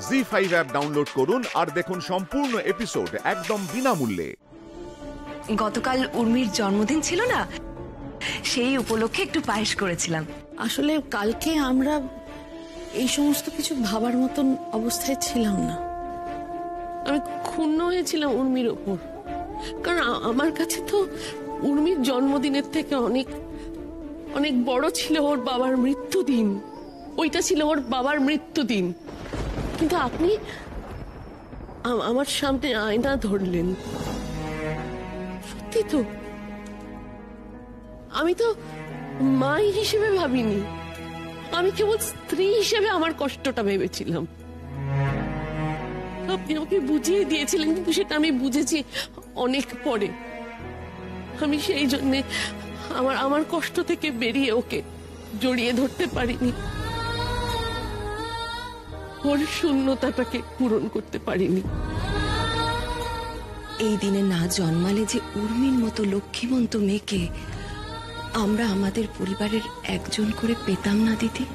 ZEE5 app download করুন আর দেখুন সম্পূর্ণ এপিসোড একদম বিনামূল্যে। গতকাল উর্মির জন্মদিন ছিল না, সেই উপলক্ষে একটু পায়েস করেছিলাম। আসলে কালকে আমরা এই সমস্ত কিছু ভাবার মতন অবস্থায় ছিলাম না। আমি ক্ষুণ্ণ হয়েছিলাম উর্মির ওপর, কারণ আমার কাছে তো উর্মির জন্মদিনের থেকে অনেক অনেক বড় ছিল ওর বাবার মৃত্যুদিন। ওইটা ছিল ওর বাবার মৃত্যুদিন, কিন্তু আপনি আমার সামনে আয়না ধরলেন। সত্যি তো, আমি তো মা হিসেবে ভাবিনি, আমি কেবল স্ত্রী হিসেবে আমার কষ্টটা ভেবেছিলাম। আপনি আমাকে বুঝিয়ে দিয়েছিলেন, কিন্তু সেটা আমি বুঝেছি অনেক পরে। আমি সেই জন্যে আমার কষ্ট থেকে বেরিয়ে ওকে জড়িয়ে ধরতে পারিনি, ওর শূন্যতাটাকে পূরণ করতে পারিনি। এই দিনে না জন্মালে যে উর্মির মতো লক্ষ্মীবন্ত মেয়েকে আমরা আমাদের পরিবারের একজন করে পেতাম না দিদি।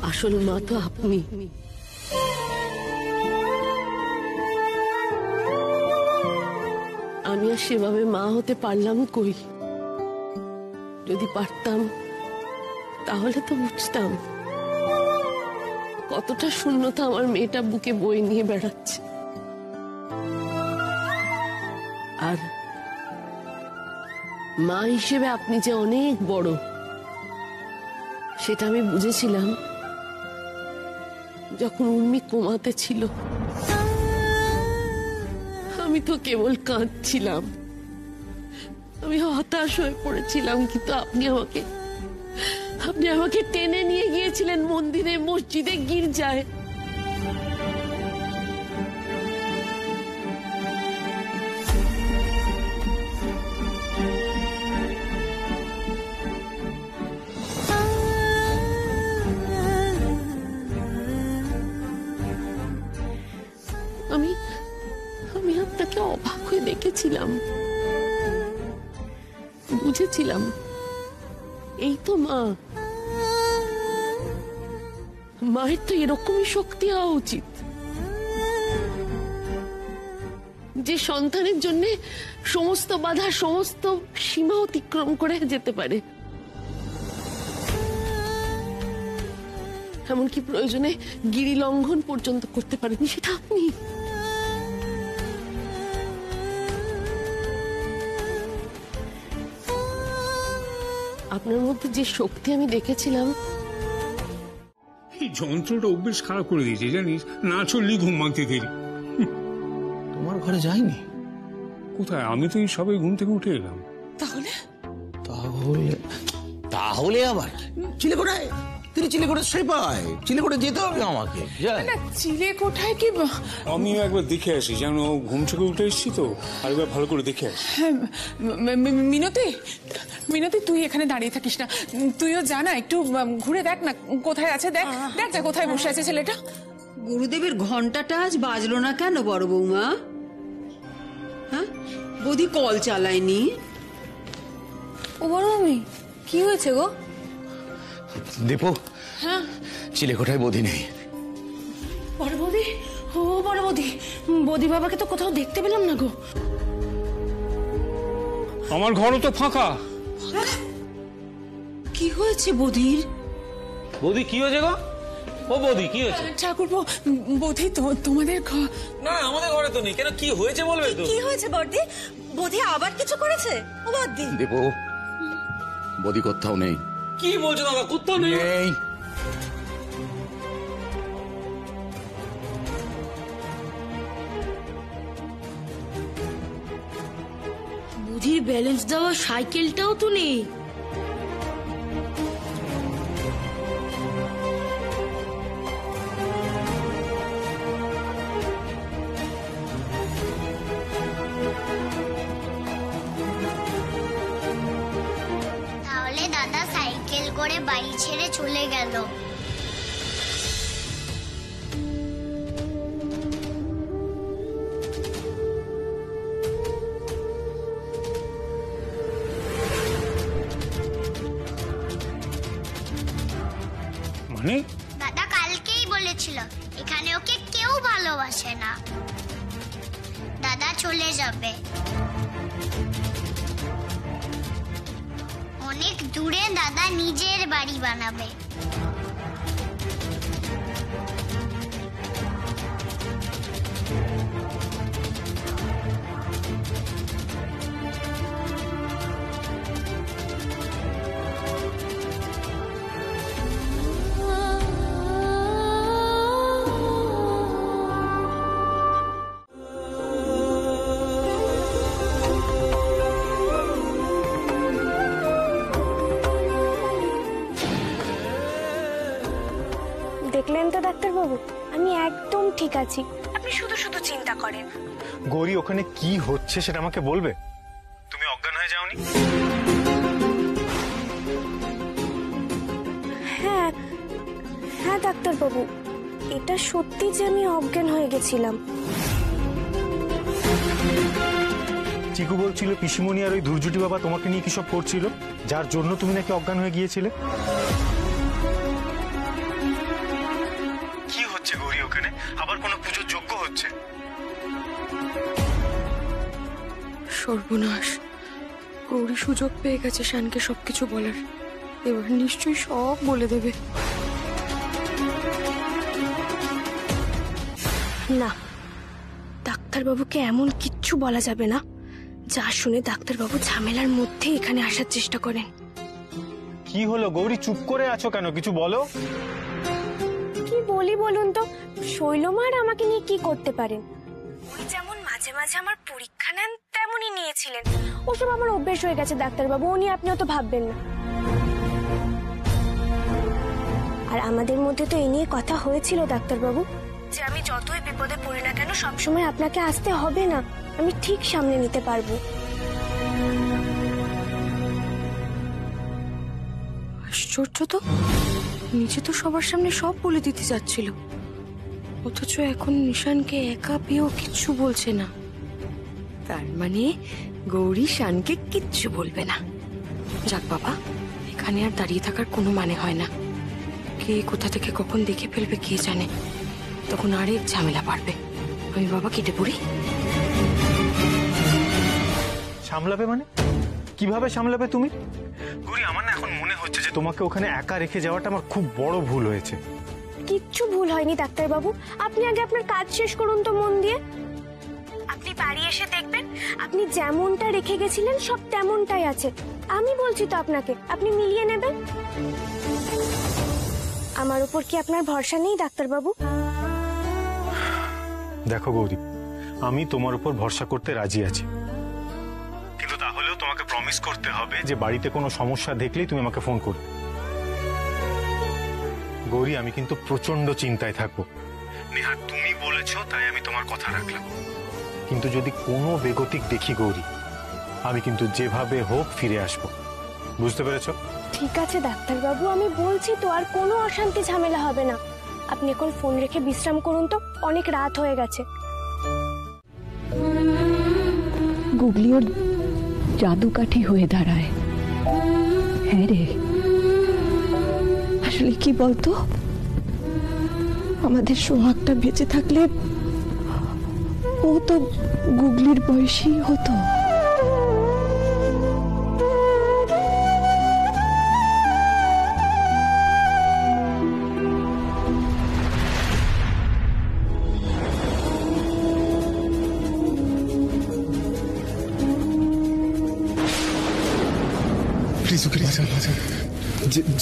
আসল মা তো আপনি। আমি আর সেভাবে মা হতে পারলাম কই? যদি পারতাম তাহলে তো বুঝতাম কতটা শূন্যতা আমার মেয়েটা বুকে বয়ে নিয়ে বেড়াচ্ছে। আর মা হিসেবে আপনি যে অনেক বড়, সেটা আমি বুঝেছিলাম যখন উর্মি কোমাতে ছিল। আমি তো কেবল কাঁদছিলাম, আমি হতাশ হয়ে পড়েছিলাম, কিন্তু আপনি আমাকে টেনে নিয়ে গিয়েছিলেন মন্দিরে, মসজিদে, গির্জায়। আমি আপনাকে অবাক হয়ে দেখেছিলাম, বুঝেছিলাম এই তো মা। মায়ের তো এরকমই শক্তি হওয়া উচিত, যে সন্তানের জন্য সমস্ত বাধা, সমস্ত সীমা অতিক্রম করে যেতে পারে। এমনকি প্রয়োজনে গিরি লঙ্ঘন পর্যন্ত করতে পারেনি, সেটা আপনি। আপনার মধ্যে যে শক্তি আমি দেখেছিলাম, এই যন্ত্রটা অভ্যেস খারাপ করে দিয়েছে জানিস, না চললি ঘুম ভাঙতে দেরি। তোমার ঘরে যাইনি? কোথায়? আমি তো এই সবাই ঘুম থেকে উঠে এলাম। তাহলে তাহলে আবার চিলেকোঠায়? তিনি চিলেকোঠায় সেপাই, চিলেকোঠায় যেতে হবে আমাকে। চিলেকোঠায় কি? আমিও একবার দেখে আসি, যেন ঘুম থেকে উঠে এসছি তো, আর একবার ভালো করে দেখে আসি। মিনতি তুই এখানে দাঁড়িয়ে থাকিস না, তুইও জানা একটু ঘুরে দেখ না কোথায় আছে। দেখ দেখ যা কোথায় বসে আছে ছেলেটা। গুরুদেবের ঘন্টাটা আজ বাজলো না কেন বড় বৌমা? হ্যাঁ, বৌদি কল চালায়নি? ও বড় মামি, কি হয়েছে গো? দীপু, হ্যাঁ চিলেকোঠায় বৌদি নেই। বড় বৌদি? ও বড় বৌদি, বৌদি বাবাকে তো কোথাও দেখতে পেলাম না গো। আমার ঘরও তো ফাঁকা। কি হয়েছে বৌদির? বৌদি কি হয়েছে গো? ও বৌদি কি হয়েছে? ঠাকুরপো, বৌদি তোমাদের ঘর? না, আমাদের ঘরে তো নেই। কেন, কি হয়েছে বলবে তো? কি হয়েছে বড়দি? বৌদি আবার কিছু করেছে? ও বৌদি। দীপু, বৌদি কোথাও নেই। কি বলছো দাদা? কোথাও নেই? বৌদির ব্যালেন্স দেওয়া সাইকেলটাও তো নেই। তাহলে দাদা সাইকেল করে বাড়ি ছেড়ে চলে গেল। মানে? দাদা কালকেই বলেছিল এখানে ওকে কেউ ভালোবাসে না, দাদা চলে যাবে অনেক দূরে, দাদা নিজের বাড়ি বানাবে। দেখলেন তো ডাক্তারবাবু, আমি একদম ঠিক আছি, আপনি শুধু শুধু চিন্তা করেন। গৌরী, ওখানে কি হচ্ছে সেটা আমাকে বলবে? তুমি অজ্ঞান হয়ে যাওনি? হ্যাঁ হ্যাঁ ডাক্তারবাবু, এটা সত্যি যে আমি অজ্ঞান হয়ে গেছিলাম। চিকু বলছিল পিসিমণি আর ওই ধুরজুটি বাবা তোমাকে নিয়ে কি সব করছিল, যার জন্য তুমি নাকি অজ্ঞান হয়ে গিয়েছিলে। কি হচ্ছে গৌরী ওখানে? আবার কোনো পুজোর যোগ্য হচ্ছে? সর্বনাশ, গৌরী সুযোগ পেয়ে গেছে শানকে সবকিছু বলার, এবার নিশ্চয়ই সব বলে দেবে। না, ডাক্তারবাবুকে এমন কিচ্ছু বলা যাবে না যা শুনে ডাক্তারবাবু ঝামেলার মধ্যে এখানে আসার চেষ্টা করেন। কি হলো গৌরী, চুপ করে আছো কেন? কিছু বলো। কি বলি বলুন তো, শৈলমার আমাকে নিয়ে কি করতে পারেন? ওই যেমন মাঝে মাঝে আমার পরীক্ষা নেন তেমনই নিয়েছিলেন। ওসব আমার অভ্যেস হয়ে গেছে ডাক্তারবাবু, ও নিয়ে আপনিও তো ভাববেন না। আর আমাদের মধ্যে তো এই নিয়ে কথা হয়েছিল ডাক্তারবাবু, যে আমি যতই বিপদে পড়ি না কেন সবসময় আপনাকে আসতে হবে না, আমি ঠিক সামনে নিতে পারবো। আশ্চর্য তো, নিজে তো সবার সামনে সব বলে দিতে যাচ্ছিল, অথচ এখন নিশানকে একা পেয়েও কিচ্ছু বলছে না। তার মানে গৌরী শানকে কিচ্ছু বলবে না। যাক বাবা, এখানে আর দাঁড়িয়ে থাকার কোনো মানে হয় না। কে কোথা থেকে কখন দেখে ফেলবে কে জানে, তখন আরেক ঝামেলা বাড়বে। আমি বাবা কেটে পড়ি। সামলাবে মানে? কিভাবে সামলাবে তুমি? গৌরী, আমার না এখন মনে হচ্ছে যে তোমাকে ওখানে একা রেখে যাওয়াটা আমার খুব বড় ভুল হয়েছে। কিচ্ছু ভুল হয়নি ডাক্তারবাবু, আপনি আগে আপনার কাজ শেষ করুন তো মন দিয়ে। আপনি বাড়ি এসে দেখবেন আপনি যেমনটা রেখে গেছিলেন সব তেমনটাই আছে। আমি বলছি তো আপনাকে, আপনি মিলিয়ে নেবেন। আমার উপর কি আপনার ভরসা নেই ডাক্তারবাবু? দেখো গৌরী, আমি তোমার উপর ভরসা করতে রাজি আছি, কিন্তু তাহলেও তোমাকে প্রমিস করতে হবে যে বাড়িতে কোনো সমস্যা দেখলেই তুমি আমাকে ফোন করবে। গৌরী, আমি কিন্তু প্রচন্ড চিন্তায় থাকবো। নেহা, তুমি বলেছো তাই আমি তোমার কথা রাখলাম, কিন্তু যদি কোনো বেগতিক দেখি গৌরী, আমি কিন্তু যেভাবে হোক ফিরে আসবো। বুঝতে পেরেছো? ঠিক আছে ডাক্তারবাবু, আমি বলছি তো আর কোনো অশান্তি ঝামেলা হবে না। আপনি এখন ফোন রেখে বিশ্রাম করুন তো, অনেক রাত হয়ে গেছে। গুগলি ওর জাদুকাঠি হয়ে দাঁড়ায়। হ্যাঁ রে, আসলে কি বলতো, আমাদের সোহাগটা বেঁচে থাকলে ও তো গুগলির বয়সী হতো।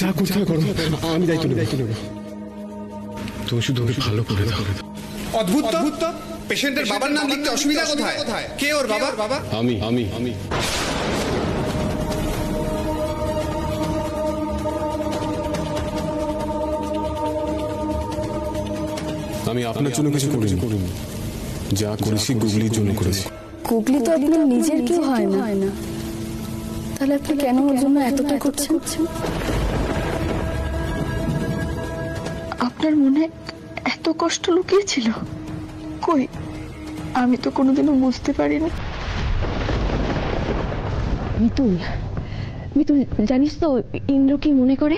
যা করতে করো, আমি দায়িত্ব নেব। তুমি শুধু ওকে ভালো করে দাও। অদ্ভুত তো, পেশেন্টের বাবার নাম লিখতে অসুবিধা কোথায়? কে ওর বাবা? আমি আপনার জন্য কিছু করিনি, যা করেছি গুগলির জন্য করেছি। গুগলি তো আপনার নিজের কেউ হয় না, তাহলে আপনি কেন ওর জন্য এতটা করছেন? আপনার মনে এত কষ্ট লুকিয়েছিল? কই, আমি তো কোনোদিনও বুঝতে পারিনি। মিতুল, জানিস তো ইন্দ্র কি মনে করে?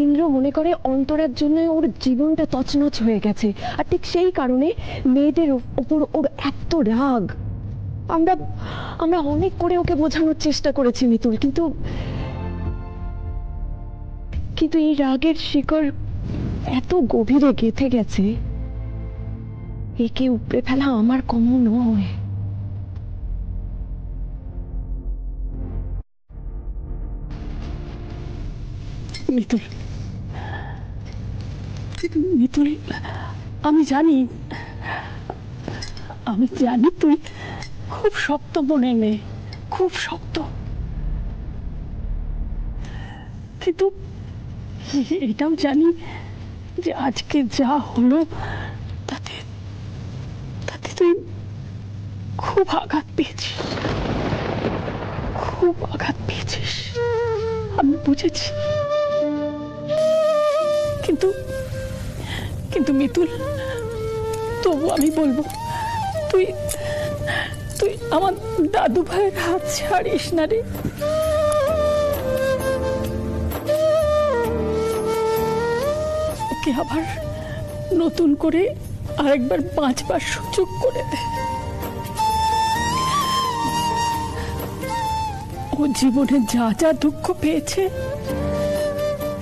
ইন্দ্র মনে করে অন্তরার জন্য ওর জীবনটা তছনছ হয়ে গেছে, আর ঠিক সেই কারণে মেয়েদের ওপর ওর এত রাগ। আমরা আমরা অনেক করে ওকে বোঝানোর চেষ্টা করেছি মিতুল, কিন্তু কিন্তু এই রাগের শিকড় এত গভীরে গেঁথে গেছে, একে উপড়ে ফেলা আমার কম নয়। মিতুল, মিতুল, আমি জানি তুই খুব শক্ত মনের মেয়ে, খুব শক্ত, কিন্তু এটাও জানি যে আজকে যা হলো তাতে তুই খুব আঘাত পেয়েছিস, খুব আঘাত পেয়েছিস, আমি বুঝেছি। কিন্তু কিন্তু মিতুল, তবু আমি বলবো তুই তুই আমার দাদু ভাইয়ের হাত ছাড়িস না রে। ওকে আবার নতুন করে আরেকবার বাঁচবার সুযোগ করে দে। ও জীবনে যা যা দুঃখ পেয়েছে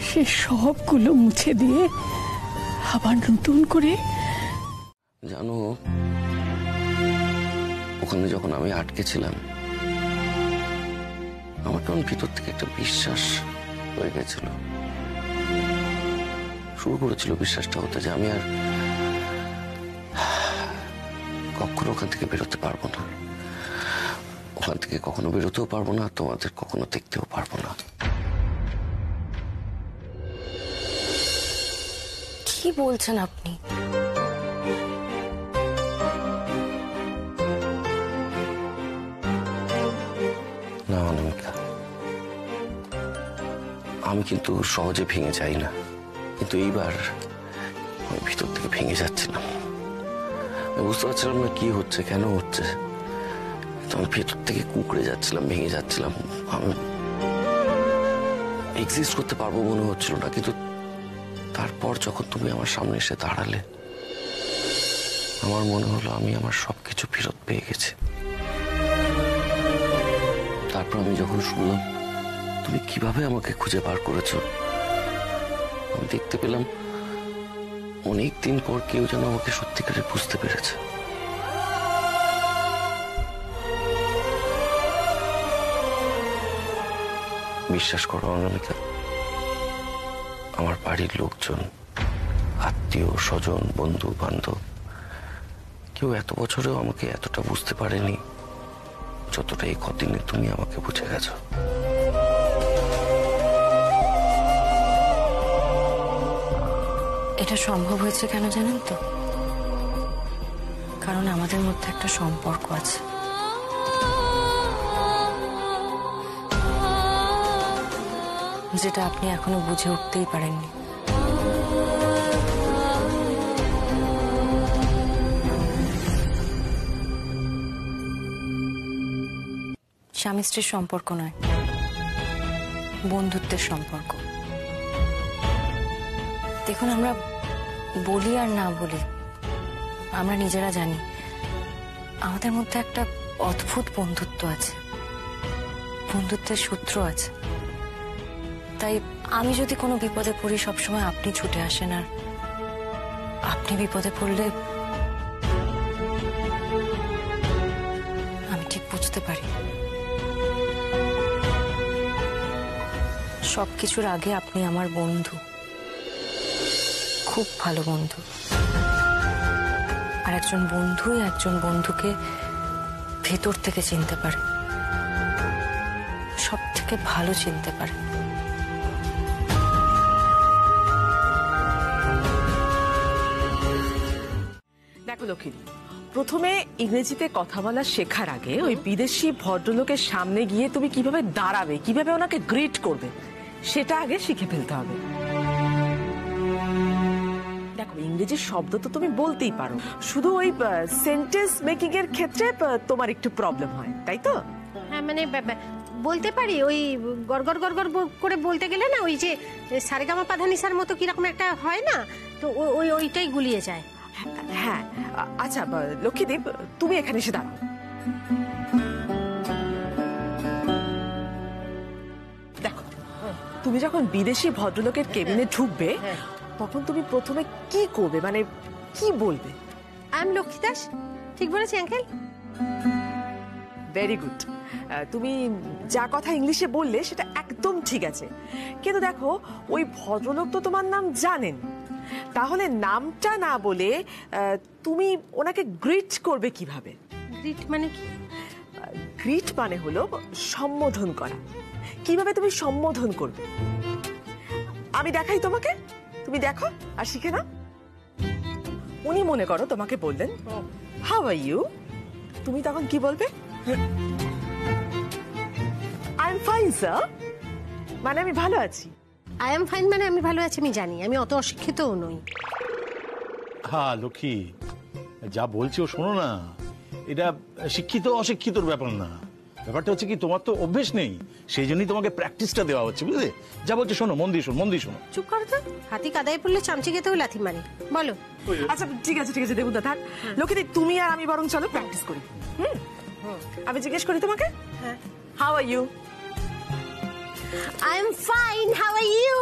সে সবগুলো মুছে দিয়ে আবার নতুন করে। জানো, ওখানে যখন আমি আটকে ছিলাম আমার কেমন ভিতর থেকে একটা বিশ্বাস হয়ে গেছিল, শুরু করেছিল বিশ্বাসটা হতে যে আমি আর কখনো ওখান থেকে বেরোতে পারবো না, ওখান থেকে কখনো বেরোতেও পারবো না, তোমাদের কখনো দেখতেও পারবো না। কি বলছেন আপনি? না অনামিকা, আমি কিন্তু সহজে ভেঙে যাই না, কিন্তু এইবার আমি ভিতর থেকে ভেঙে যাচ্ছিলাম। আমি বুঝতে পারছিলাম না কি হচ্ছে, কেন হচ্ছে, আমি ভেতর থেকে কুঁকড়ে যাচ্ছিলাম, ভেঙে যাচ্ছিলাম। আমি এক্সিস্ট করতে পারবো মনে হচ্ছিল না, কিন্তু তারপর যখন তুমি আমার সামনে এসে দাঁড়ালে আমার মনে হলো আমি আমার সবকিছু ফেরত পেয়ে গেছি। তারপর আমি যখন শুনলাম তুমি কিভাবে আমাকে খুঁজে বার করেছো, আমি দেখতে পেলাম অনেক দিন পর কেউ যেন আমাকে সত্যিকারে বুঝতে পেরেছে। বিশ্বাস করো অনামিকা, আমার বাড়ির লোকজন, আত্মীয় স্বজন, বন্ধু বান্ধব, কেউ এত বছরেও আমাকে এতটা বুঝতে পারেনি যতটা এই কদিনে তুমি আমাকে বুঝে গেছো। এটা সম্ভব হয়েছে কেন জানেন তো? কারণ আমাদের মধ্যে একটা সম্পর্ক আছে, যেটা আপনি এখনো বুঝে উঠতেই পারেননি। স্বামী স্ত্রীর সম্পর্ক নয়, বন্ধুত্বের সম্পর্ক। দেখুন, আমরা বলি আর না বলি, আমরা নিজেরা জানি আমাদের মধ্যে একটা অদ্ভুত বন্ধুত্ব আছে, বন্ধুত্বের সূত্র আছে। তাই আমি যদি কোনো বিপদে পড়ি সবসময় আপনি ছুটে আসেন, আর আপনি বিপদে পড়লে আমি ঠিক বুঝতে পারি সবকিছুর আগে আপনি আমার বন্ধু, খুব ভালো বন্ধু। আর একজন বন্ধুই একজন বন্ধুকে ভেতর থেকে চিনতে পারে, সব থেকে ভালো চিনতে পারে। দেখো লক্ষ্মী, প্রথমে ইংরেজিতে কথা বলা শেখার আগে ওই বিদেশি ভদ্রলোকের সামনে গিয়ে তুমি কিভাবে দাঁড়াবে, কিভাবে ওনাকে গ্রিট করবে, সেটা আগে শিখে ফেলতে হবে। দেখো, ইংরেজি শব্দ তো তুমি বলতেই পারো, শুধু ওই সেন্টেন্স মেকিং এর ক্ষেত্রে তোমার একটু প্রবলেম হয়, তাই তো? হ্যাঁ, মানে বলতে পারি, ওই গড়গড় গড়গড় করে বলতে গেলে না ওই যে সারেগামা পাধানিসার মতো কিরকম একটা হয় না, তো ওইটাই গুলিয়ে যায়। হ্যাঁ আচ্ছা লক্ষ্মীদেব, তুমি এখানে এসে দাঁড়াও। দেখো, তুমি যখন বিদেশি ভদ্রলোকের কেবিনে ঢুকবে তখন তুমি প্রথমে কি করবে, মানে কি বলবে? I am Lakshmi Das. ঠিক বলেছি আঙ্কেল? Very good. তুমি যা কথা ইংলিশে বললে সেটা একদম ঠিক আছে, কিন্তু দেখো ওই ভদ্রলোক তো তোমার নাম জানেন, তাহলে নামটা না বলে তুমি ওনাকে গ্রিট করবে কিভাবে? গ্রিট মানে কি? গ্রিট মানে হলো সম্বোধন করা। কিভাবে তুমি সম্বোধন করবে আমি দেখাই তোমাকে, তুমি দেখো আর শিখে নাও। উনি মনে করো তোমাকে বললেন হাউ আর ইউ, তুমি তখন কি বলবে? আই এম ফাইন স্যার, মানে আমি ভালো আছি। আই এম ফাইন মানে আমি ভালো আছি, আমি জানি, আমি অত অশিক্ষিতও নই। হ্যাঁ লক্ষ্মী, যা বলছি ও শোনো না, এটা শিক্ষিত অশিক্ষিতর ব্যাপার না, ব্যাপারটা হচ্ছে কি তোমার তো অভ্যেস নেই, সেই জন্যই তোমাকে প্র্যাকটিসটা দেওয়া হচ্ছে, বুঝলে? যা বলছে শোনো, মন দিয়ে শোনো, মন দিয়ে শোনো। চুপ করো তো, হাতি কাদায় পড়লে চামচি খেতেও লাথি মারে। বলো। আচ্ছা ঠিক আছে ঠিক আছে দেবুদা থাক। লক্ষ্মীদি তুমি আর আমি বরং চলো প্র্যাকটিস করি। আমি জিজ্ঞেস করি তোমাকে, how are you? I am fine, how are you?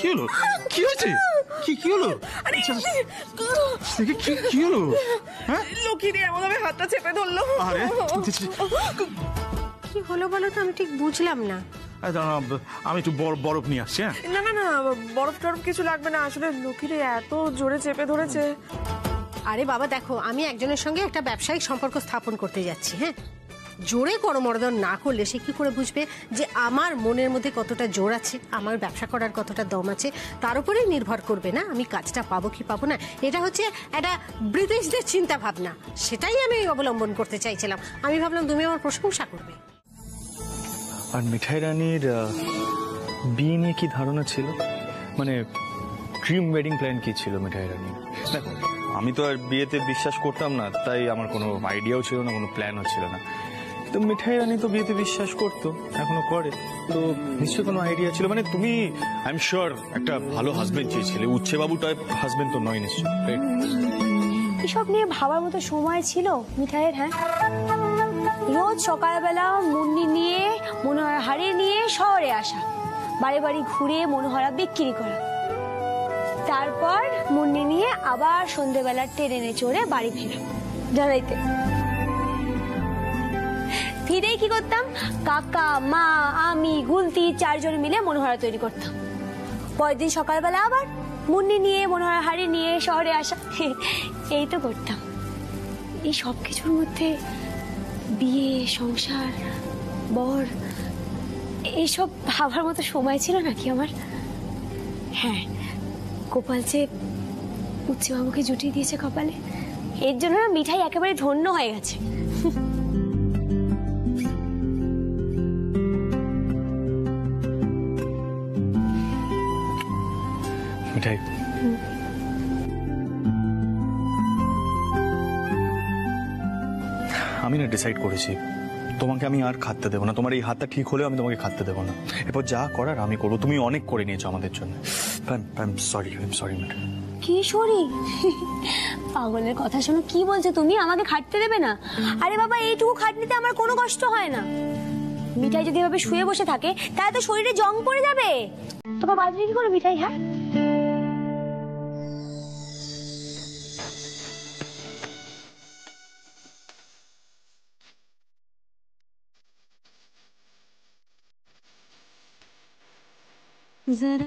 কি হলো? কি হয়েছে? কি হলো? কি হলো? লক্ষ্মীদি এমন ভাবে হাতটা চেপে ধরলো। কি হলো বলো তো, আমি ঠিক বুঝলাম না। আমি একটু বরফ নিয়ে আসছি। না না না, বরফ টরফ কিছু লাগবে না, আসলে লক্ষ্মীদি এত জোরে চেপে ধরেছে। আরে বাবা দেখো, আমি একজনের সঙ্গে একটা ব্যবসায়িক সম্পর্ক স্থাপন করতে যাচ্ছি। হ্যাঁ, জোরে করমর্দন না করলে সে কি করে বুঝবে যে আমার মনের মধ্যে কতটা জোর আছে, আমার ব্যবসা করার কতটা দম আছে? তার উপরেই নির্ভর করবে না আমি কাজটা পাবো কি পাবো না। এটা হচ্ছে একটা ব্রিটিশদের চিন্তা ভাবনা, সেটাই আমি অবলম্বন করতে চাইছিলাম। আমি ভাবলাম তুমি আমার প্রশংসা করবে। আর মিঠাই রানীর বিয়ে নিয়ে কি ধারণা ছিল, মানে ড্রিম ওয়েডিং প্ল্যান কি ছিল মিঠাই রানীর? দেখো, আমি তো আর বিয়েতে বিশ্বাস করতাম না, তাই আমার কোনো আইডিয়াও ছিল না, কোনো প্ল্যানও ছিল না। তো মিঠাই রানী তো বিয়েতে বিশ্বাস করতো, এখনো করে, তো নিশ্চয়ই কোনো আইডিয়া ছিল। মানে তুমি আই এম শিওর একটা ভালো হাজবেন্ড চেয়েছিলে, উচ্ছে বাবু টাইপ হাজবেন্ড তো নয় নিশ্চয়। এসব নিয়ে ভাবার মতো সময় ছিল মিঠাইয়ের? হ্যাঁ, রোজ সকালবেলা মুন্নি নিয়ে মনোহরা হারিয়ে নিয়ে শহরে আসা, বাড়ি বাড়ি ঘুরে মনোহরা বিক্রি করা, তারপর মুন্নি নিয়ে আবার সন্ধ্যেবেলা ট্রেনে চড়ে বাড়ি ফেরা। জানাইতে ফিরেই কি করতাম, কাকা মা আমি গুলতি চারজন মিলে মনোহরা তৈরি করতাম। পরের দিন সকালবেলা আবার মুন্নি নিয়ে মনোহরা হাড়ি নিয়ে শহরে আসা, এই তো করতাম। এই সব কিছুর মধ্যে বিয়ে, সংসার, বর, এইসব ভাবার মতো সময় ছিল নাকি আমার? হ্যাঁ, গোপাল যে উচ্চবাবুকে জুটিয়ে দিয়েছে কপালে, এর জন্য মিঠাই একেবারে ধন্য হয়ে গেছে। মিঠাই, আমি না ডিসাইড করেছি তোমাকে আমি আর খাটতে দেবো না। তোমার এই হাতটা ঠিক হলেও আমি তোমাকে খাটতে দেবো না। এরপর যা করার আমি করবো। তুমি অনেক করে নিয়েছো আমাদের জন্য। সরি মিঠাই। কি সরি? পাগলের কথা শোনো, কি বলছো তুমি? আমাকে খাটতে দেবে না? আরে বাবা, এইটুকু খাটনিতে আমার কোনো কষ্ট হয় না। মিঠাই যদি এভাবে শুয়ে বসে থাকে তাহলে তো শরীরে জং পড়ে যাবে। তোমার বাজরে কি করে মিঠাই? হ্যাঁ, जरा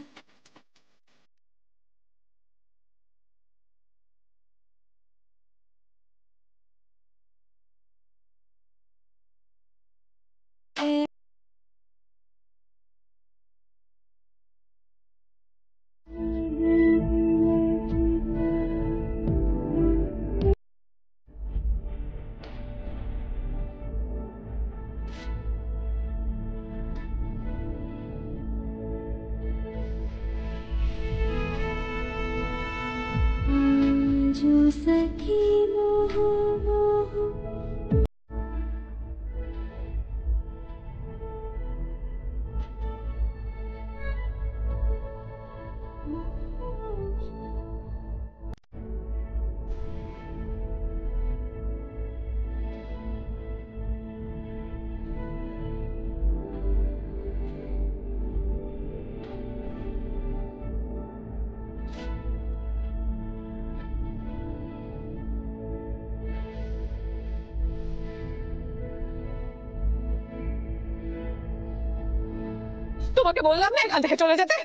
তোমাকে বললাম না এখান থেকে চলে যেতে।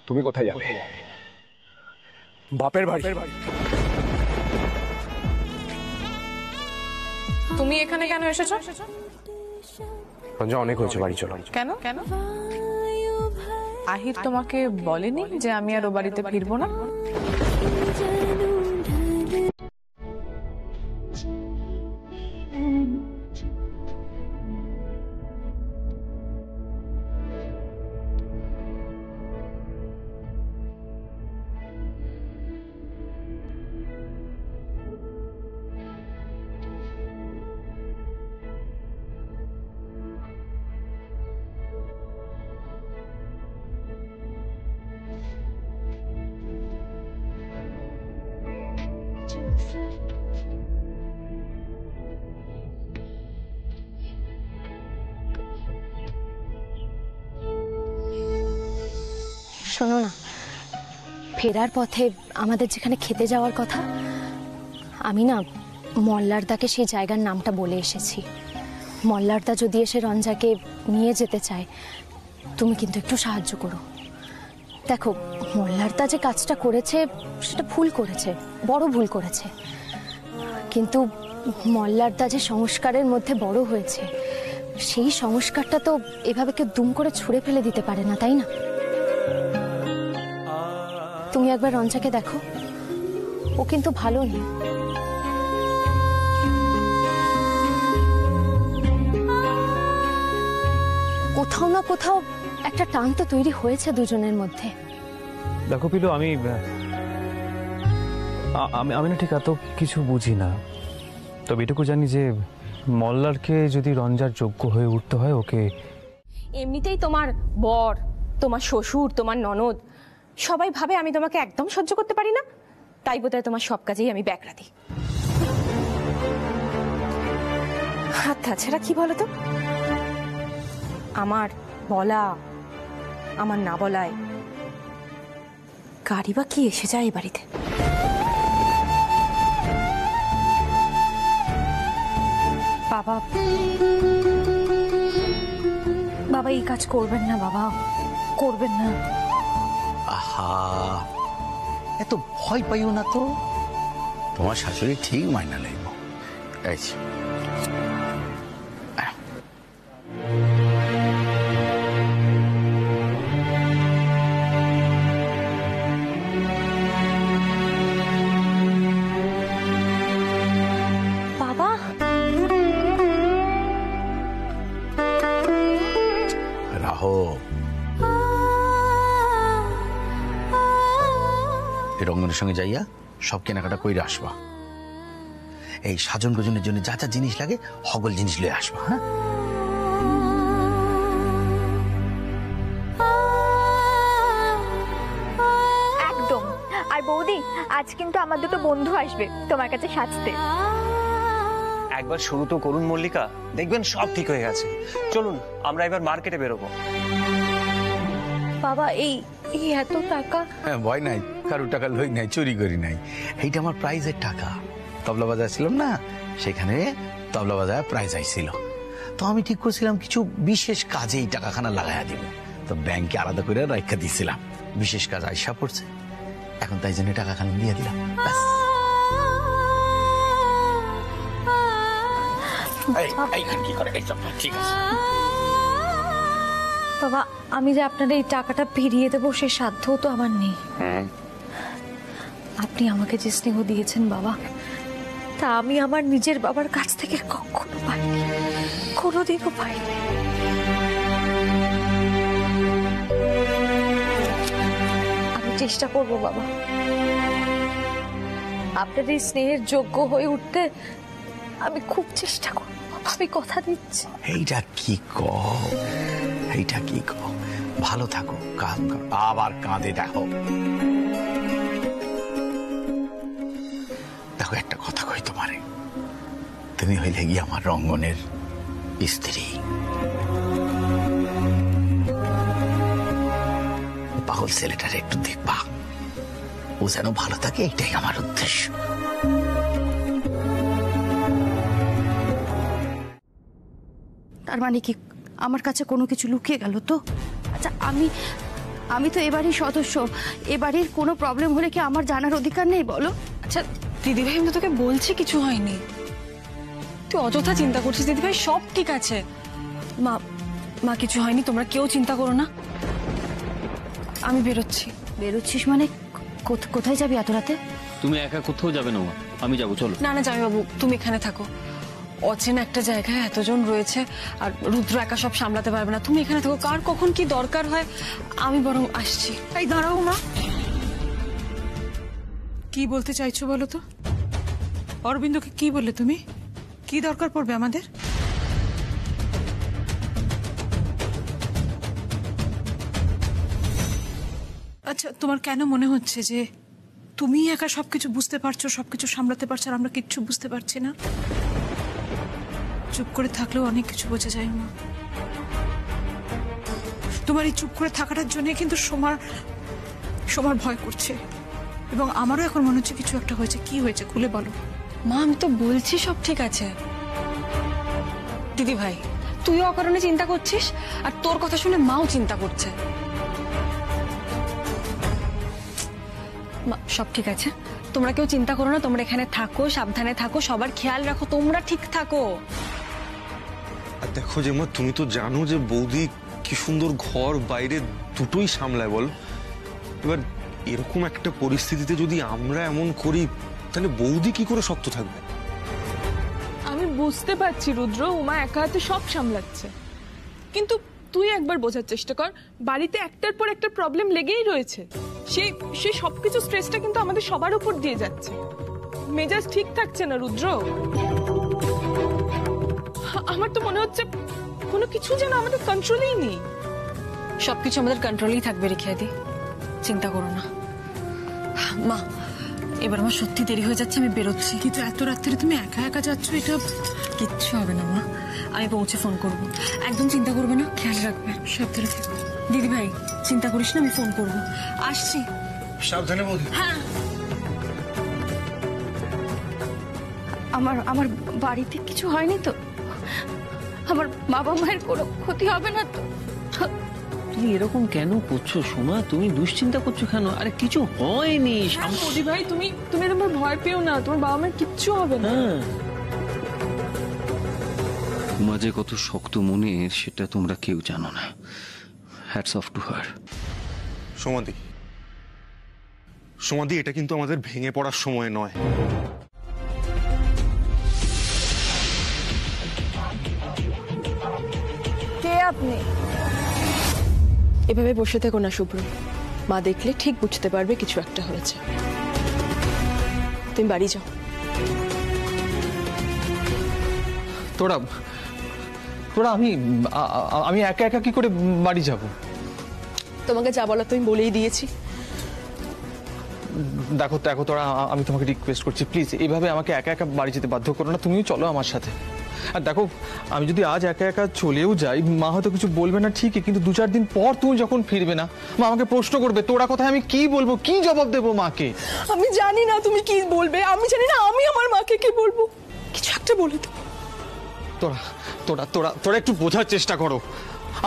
তুমি কোথায় যাবে? বাপের বাড়ি। তুমি এখানে কেন এসেছো? রঞ্জা, অনেক হয়েছে, বাড়ি চলো। কেন কেন? আহির তোমাকে বলেনি যে আমি আর ও বাড়িতে ফিরবো না? শোনো না, ফেরার পথে আমাদের যেখানে খেতে যাওয়ার কথা, আমি না মল্লারদাকে সেই জায়গার নামটা বলে এসেছি। মল্লারদা যদি এসে রঞ্জাকে নিয়ে যেতে চায়, তুমি কিন্তু একটু সাহায্য করো। দেখো, মল্লারদা যে কাজটা করেছে সেটা ভুল করেছে, বড় ভুল করেছে, কিন্তু মল্লারদা যে সংস্কারের মধ্যে বড় হয়েছে, সেই সংস্কারটা তো এভাবে কেউ দুম করে ছুঁড়ে ফেলে দিতে পারে না, তাই না? তুমি একবার রঞ্জাকে দেখো, ও কিন্তু ভালো নেই। কোথাও না কোথাও একটা টান তো তৈরি হয়েছে দুজনের মধ্যে। দেখো পিলু, আমি না ঠিক এত কিছু বুঝি না, তবে এটুকু জানি যে মল্লারকে যদি রঞ্জার যোগ্য হয়ে উঠতে হয়, ওকে এমনিতেই তোমার বর, তোমার শ্বশুর, তোমার ননদ সবাই ভাবে আমি তোমাকে একদম সহ্য করতে পারি না, তাই বোধহয় তোমার সব কাজেই আমি ব্যাকরা দিই। আর তাছাড়া কি বলো তো, আমার বলা আমার না বলায় গাড়ি বা কি এসে যায় এই বাড়িতে। বাবা বাবা এই কাজ করবেন না, বাবা করবেন না। আহা, এত ভয় পাইও না তো, তোমার শাশুড়ি ঠিক মাইনা লইব। বাবা, রাহো, রঙ্গনের সঙ্গে যাইয়া সব কেনাকাটা কইরে আসবা। এই সাজন গোজনের জন্য যা যা জিনিস লাগে সকল জিনিস লয়ে আসবা। হ্যাঁ, একদম। আর বৌদি, আজ কিন্তু আমার দুটো বন্ধু আসবে তোমার কাছে সাজতে। একবার শুরু তো করুন মল্লিকা, দেখবেন সব ঠিক হয়ে গেছে। চলুন আমরা এবার মার্কেটে বেরোবো। বাবা এই এত টাকা? হ্যাঁ, ভয় নাই, কারো টাকা লই নাই, চুরি করি নাই। এইটা আমার প্রাইজের টাকা। তবলা বাজাইছিলাম না, সেখানে তবলা বাজায় প্রাইজ আইছিল, তো আমি ঠিক করছিলাম কিছু বিশেষ কাজে এই টাকাখানা লাগাইয়া দিব। তো ব্যাংকে আলাদা করে রাখা দিয়েছিলাম, বিশেষ কাজ আইসা পড়ছে, এখন তাই জন্য টাকাখানা দিয়ে দিলাম। বাবা, আমি যে আপনার এই টাকাটা ফিরিয়ে দেবো সে সাধ্য তো আমার নেই। আপনি আমাকে যে স্নেহ দিয়েছেন বাবা, তা আমি আমার নিজের বাবার কাছ থেকে কখনো পাইনি, কোনোদিনও পাইনি। আমি চেষ্টা করবো বাবা, আপনার এই স্নেহের যোগ্য হয়ে উঠতে আমি খুব চেষ্টা করব, আমি কথা দিচ্ছি। এইটা কি এইটা কি ভালো থাকো, আবার কাঁদে দেখো। দেখো একটা কথা কই তোমারে, তুমি হইলে গিয়ে আমার রঙ্গনের স্ত্রী। পাগল ছেলেটার একটু দেখবা, ও যেন ভালো থাকে, এটাই আমার উদ্দেশ্য। তার মানে কি আমার কাছে কোনো কিছু লুকিয়ে গেল তো? আচ্ছা আমি তো এবারই সদস্য, এবারের কোনো প্রবলেম হলে কি আমার জানার অধিকার নেই বলো? আচ্ছা দিদিভাই, আমি তো তোকে বলছি কিছু হয়নি, তুই অযথা চিন্তা করছিস। দিদিভাই সব ঠিক আছে, মা কিছু হয়নি, তোমরা কেউ চিন্তা করো না। আমি বেরোচ্ছি। বেরোচ্ছিস মানে কোথায় যাবি এত রাতে? তুমি একা কোথাও যাবে না, আমি যাবো, চলো। না জামাইবাবু, তুমি এখানে থাকো, অচেনা একটা জায়গায় এতজন রয়েছে, আর রুদ্র একা সব সামলাতে পারবে না। তুমি এখানে থাকো, কার কখন কি দরকার হয় আমি বরং আসছি। এই দাঁড়াও মা, কি বলতে চাইছো বলো তো? অরবিন্দকে কি বললে তুমি? কি দরকার পড়বে আমাদের? আচ্ছা, তোমার কেন মনে হচ্ছে যে তুমি একা সবকিছু বুঝতে পারছো, সবকিছু সামলাতে পারছো, আর আমরা কিচ্ছু বুঝতে পারছি না? চুপ করে থাকলেও অনেক কিছু বোঝা যায় মা। তোমার এই চুপ করে থাকাটার জন্য কিন্তু সোমার ভয় করছে, এবং আমারও এখন মনে হচ্ছে কিছু একটা হয়েছে। কি হয়েছে খুলে বলো মা। আমি তো বলছি সব ঠিক আছে। দিদি ভাই, তুইও অকারণে চিন্তা করছিস, আর তোর কথা শুনে মাও চিন্তা করছে। সব ঠিক আছে, তোমরা কেউ চিন্তা করো না, তোমরা এখানে থাকো, সাবধানে থাকো, সবার খেয়াল রাখো, তোমরা ঠিক থাকো। আর দেখো যে মা, তুমি তো জানো যে বৌদি কি সুন্দর ঘর বাইরে দুটোই সামলায়, বল। এবার এরকম একটা পরিস্থিতিতে যদি আমরা এমন করি, তাহলে বৌদি কি করে শক্ত থাকবে? আমি বুঝতে পারছি রুদ্র, উমা একা হাতে সব সামলাচ্ছে, কিন্তু তুই একবার বোঝার চেষ্টা কর, বাড়িতে একটার পর একটা প্রবলেম লেগেই রয়েছে। সেই সবকিছু স্ট্রেসটা কিন্তু আমাদের সবার উপর দিয়ে যাচ্ছে, মেজাজ ঠিক থাকছে না রুদ্র। আমার তো মনে হচ্ছে কোনো কিছু যেন আমাদের কন্ট্রোলেই নেই। সবকিছু আমাদের কন্ট্রোলেই থাকবে রেখিয়াদি, চিন্তা করো না। মা, এবার আমার সত্যি দেরি হয়ে যাচ্ছে, আমি বেরোচ্ছি। কিন্তু এত রাত্রে তুমি একা একা যাচ্ছ, এটা কিচ্ছু হবে না মা, আমি পৌঁছে ফোন করব। একদম চিন্তা করবে না, খেয়াল রাখবে, সাবধানে থেকো। দিদি ভাই চিন্তা করিস না, আমি ফোন করব। আসছি, সাবধানে বৌদি। হ্যাঁ। আমার বাড়িতে কিছু হয়নি তো? আমার বাবা মায়ের কোনো ক্ষতি হবে না তো? তুমি এরকম কেন করছো সোমা? তুমি দুশ্চিন্তা করছো কেন? আরে কিছু হয়নি। দিদি ভাই, তুমি তোমার ভয় পেও না, তোমার বাবা মায়ের কিচ্ছু হবে না। মাঝে কত শক্ত মনের, সেটা তোমরা কেউ জানো না। Hats off to her. সমাধি, এটা কিন্তু আমাদের ভেঙে পড়ার সময় নয়। কে আপনি? এভাবে বসে থেকো না শুভ্র, মা দেখলে ঠিক বুঝতে পারবে কিছু একটা হয়েছে। তুমি বাড়ি যাও। তোরা আমি একা একা কি করে বাড়ি যাব? তোমাকে যা বলা তুমি বলেই দিয়েছি। দেখো তোরা, আমি তোমাকে রিকোয়েস্ট করছি, প্লিজ এইভাবে আমাকে একা একা বাড়ি যেতে বাধ্য করো না। তুমিও চলো আমার সাথে। আর দেখো, আমি যদি আজ একা একা চলেও যাই, মা হয়তো কিছু বলবে না ঠিকই, কিন্তু 2-4 দিন পর তুমি যখন ফিরবে না, মা আমাকে প্রশ্ন করবে তোরা কোথায়, আমি কি বলবো, কি জবাব দেবো মাকে? আমি জানি না তুমি কি বলবে, আমি জানি না আমি আমার মাকে কি বলবো, কিছু একটা বলে দেবো। তোরা একটু বোঝার চেষ্টা করো।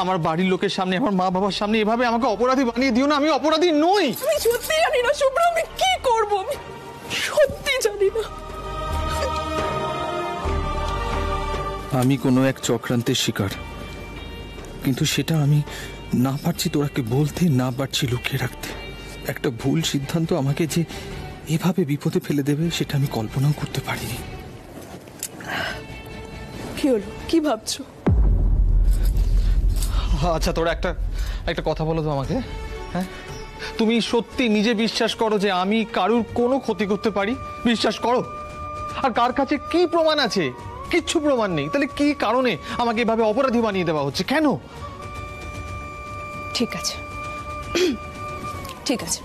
আমার বাড়ির লোকের সামনে, আমার মা বাবার সামনে এভাবে আমাকে অপরাধী বানিয়ে দিও না। আমি অপরাধী নই। আমি সত্যি জানি না শুভ্র, আমি কি করবো, আমি সত্যি জানি না। আমি কোনো এক চক্রান্তের শিকার, কিন্তু সেটা আমি না পারছি তোরাকে বলতে, না পারছি লুকিয়ে রাখতে। একটা ভুল সিদ্ধান্ত আমাকে যে এভাবে বিপদে ফেলে দেবে, সেটা আমি কল্পনাও করতে পারিনি। কি হলো, কি ভাবছো? আচ্ছা তোরা একটা কথা বলো তো আমাকে, হ্যাঁ? তুমি সত্যি নিজে বিশ্বাস করো যে আমি কারুর কোনো ক্ষতি করতে পারি? বিশ্বাস করো? আর কার কাছে কি প্রমাণ আছে? কিচ্ছু প্রমাণ নেই। তাহলে কি কারণে আমাকে এভাবে অপরাধী বানিয়ে দেওয়া হচ্ছে? কেন? ঠিক আছে, ঠিক আছে,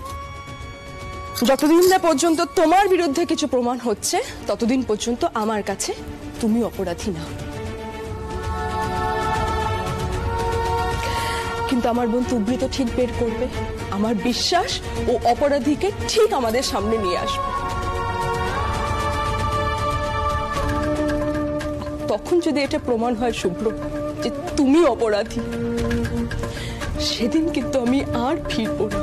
যতদিন না পর্যন্ত তোমার বিরুদ্ধে কিছু প্রমাণ হচ্ছে ততদিন পর্যন্ত আমার কাছে তুমি অপরাধী না। কিন্তু আমার বোন তুবড়ি তো ঠিক বের করবে। আমার বিশ্বাস ও অপরাধীকে ঠিক আমাদের সামনে নিয়ে আসবে। তখন যদি এটা প্রমাণ হয় শুভ্র যে তুমি অপরাধী, সেদিন কিন্তু আমি আর ফিরবো না।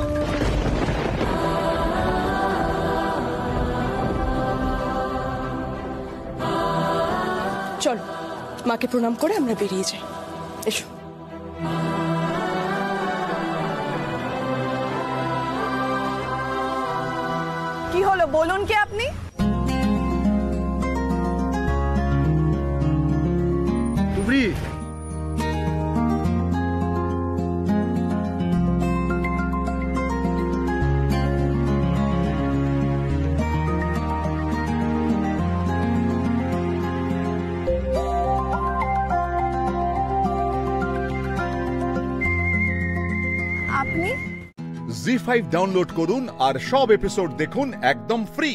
চলো মাকে প্রণাম করে আমরা বেরিয়ে যাই। এসো। কি হলো বলুন কি আপনি? তুবড়ি, আপনি জি5 ডাউনলোড করুন আর সব এপিসোড দেখুন একদম ফ্রি।